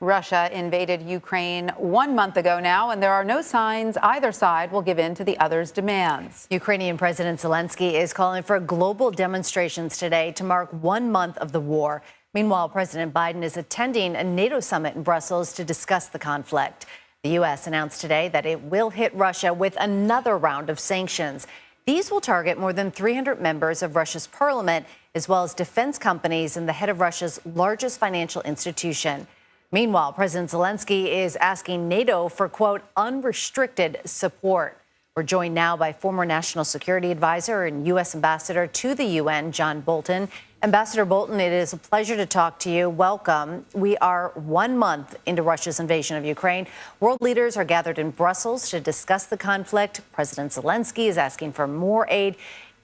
Russia invaded Ukraine 1 month ago now, and there are no signs either side will give in to the other's demands. Ukrainian President Zelensky is calling for global demonstrations today to mark 1 month of the war. Meanwhile, President Biden is attending a NATO summit in Brussels to discuss the conflict. The U.S. announced today that it will hit Russia with another round of sanctions. These will target more than 300 members of Russia's parliament, as well as defense companies and the head of Russia's largest financial institution. Meanwhile, President Zelensky is asking NATO for, quote, unrestricted support. We're joined now by former National Security Advisor and U.S. Ambassador to the UN, John Bolton. Ambassador Bolton, it is a pleasure to talk to you. Welcome. We are 1 month into Russia's invasion of Ukraine. World leaders are gathered in Brussels to discuss the conflict. President Zelensky is asking for more aid.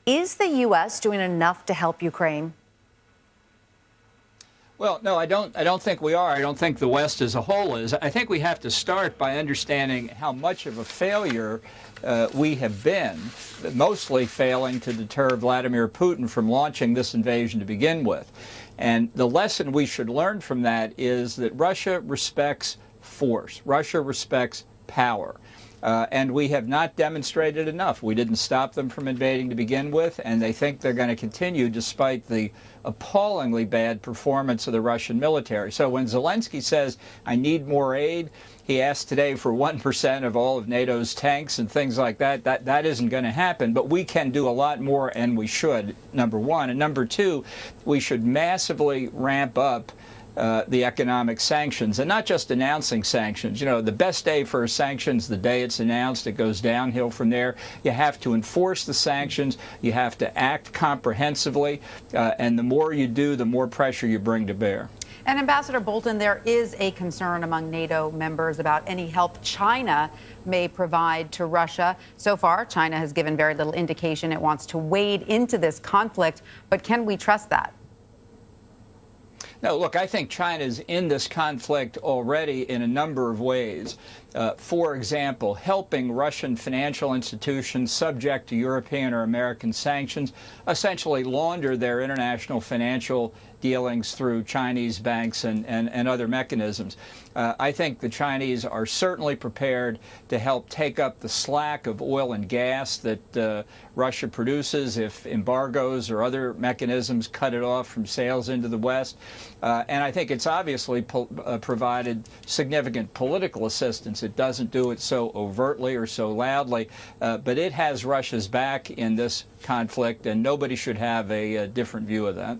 Is the U.S. doing enough to help Ukraine? Well, no, I don't think we are. I don't think the West as a whole is. I think we have to start by understanding how much of a failure we have been, mostly failing to deter Vladimir Putin from launching this invasion to begin with. And the lesson we should learn from that is that Russia respects force. Russia respects power. And we have not demonstrated enough. We didn't stop them from invading to begin with, and they think they're going to continue despite the appallingly bad performance of the Russian military. So when Zelensky says, I need more aid, he asked today for 1% of all of NATO's tanks and things like that. That isn't going to happen, but we can do a lot more, and we should, number one. And number two, we should massively ramp up the economic sanctions, and not just announcing sanctions. You know, the best day for sanctions, the day it's announced. It goes downhill from there. You have to enforce the sanctions. You have to act comprehensively. And the more you do, the more pressure you bring to bear. And Ambassador Bolton, there is a concern among NATO members about any help China may provide to Russia. So far, China has given very little indication it wants to wade into this conflict. But can we trust that? No, look, I think China's in this conflict already in a number of ways. For example, helping Russian financial institutions subject to European or American sanctions essentially launder their international financial dealings through Chinese banks and other mechanisms. I think the Chinese are certainly prepared to help take up the slack of oil and gas that Russia produces if embargoes or other mechanisms cut it off from sales into the West. And I think it's obviously provided significant political assistance. It doesn't do it so overtly or so loudly, but it has Russia's back in this conflict, and nobody should have a different view of that.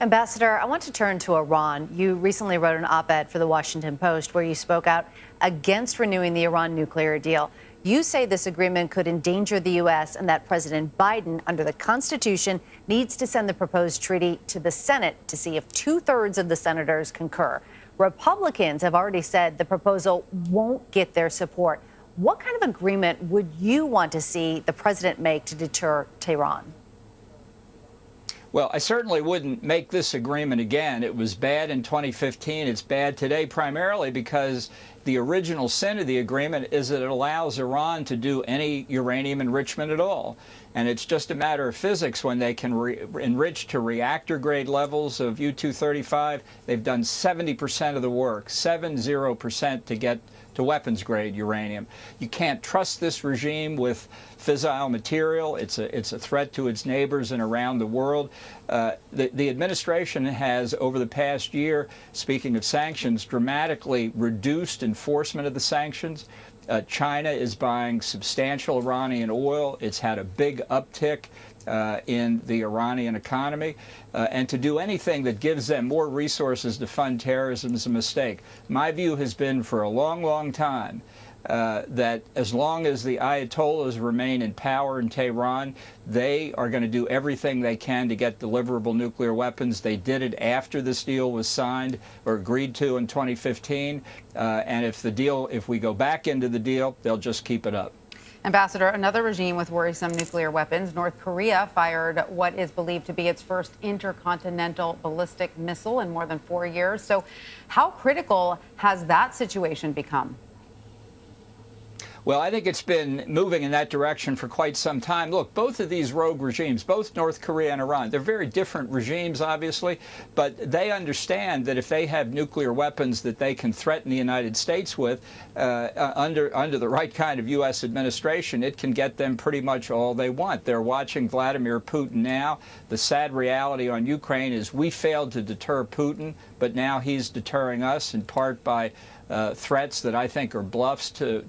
Ambassador, I want to turn to Iran. You recently wrote an op-ed for the Washington Post where you spoke out against renewing the Iran nuclear deal. You say this agreement could endanger the U.S. and that President Biden, under the Constitution, needs to send the proposed treaty to the Senate to see if 2/3 of the senators concur. Republicans have already said the proposal won't get their support. What kind of agreement would you want to see the president make to deter Tehran? Well, I certainly wouldn't make this agreement again. It was bad in 2015. It's bad today, primarily because the original sin of the agreement is that it allows Iran to do any uranium enrichment at all. And it's just a matter of physics when they can enrich to reactor-grade levels of U-235. They've done 70% of the work, 70% to get to weapons-grade uranium. You can't trust this regime with fissile material. It's a threat to its neighbors and around the world. The administration has, over the past year, speaking of sanctions, dramatically reduced enforcement of the sanctions. China is buying substantial Iranian oil. It's had a big uptick in the Iranian economy. And to do anything that gives them more resources to fund terrorism is a mistake. My view has been for a long, long time that as long as the Ayatollahs remain in power in Tehran, they are going to do everything they can to get deliverable nuclear weapons. They did it after this deal was signed or agreed to in 2015. And if we go back into the deal, they'll just keep it up. Ambassador, another regime with worrisome nuclear weapons. North Korea fired what is believed to be its first intercontinental ballistic missile in more than 4 years. So how critical has that situation become? Well, I think it's been moving in that direction for quite some time. Look, both of these rogue regimes, both North Korea and Iran, they're very different regimes, obviously, but they understand that if they have nuclear weapons that they can threaten the United States with under the right kind of U.S. administration, it can get them pretty much all they want. They're watching Vladimir Putin now. The sad reality on Ukraine is we failed to deter Putin, but now he's deterring us in part by threats that I think are bluffs to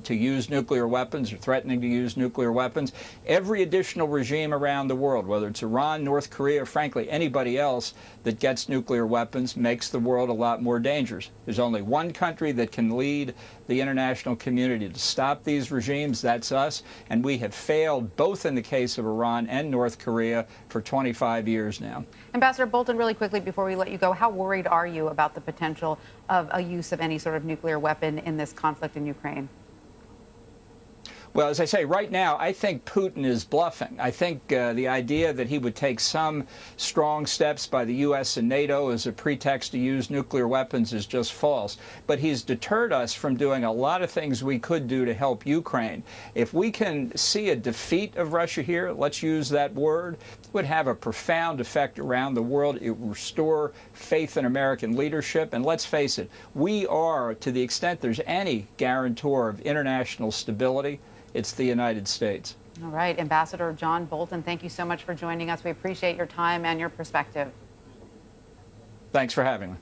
use nuclear weapons or threatening to use nuclear weapons. Every additional regime around the world, whether it's Iran, North Korea, or frankly anybody else that gets nuclear weapons, makes the world a lot more dangerous. There's only one country that can lead the international community to stop these regimes. That's us. And we have failed both in the case of Iran and North Korea for 25 years now. Ambassador Bolton, really quickly before we let you go, how worried are you about the potential of a use of any sort of nuclear weapon in this conflict in Ukraine? Well, as I say, right now, I think Putin is bluffing. I think the idea that he would take some strong steps by the U.S. and NATO as a pretext to use nuclear weapons is just false. But he's deterred us from doing a lot of things we could do to help Ukraine. If we can see a defeat of Russia here, let's use that word, it would have a profound effect around the world. It would restore faith in American leadership. And let's face it, we are, to the extent there's any guarantor of international stability, it's the United States. All right, Ambassador John Bolton, thank you so much for joining us. We appreciate your time and your perspective. Thanks for having me.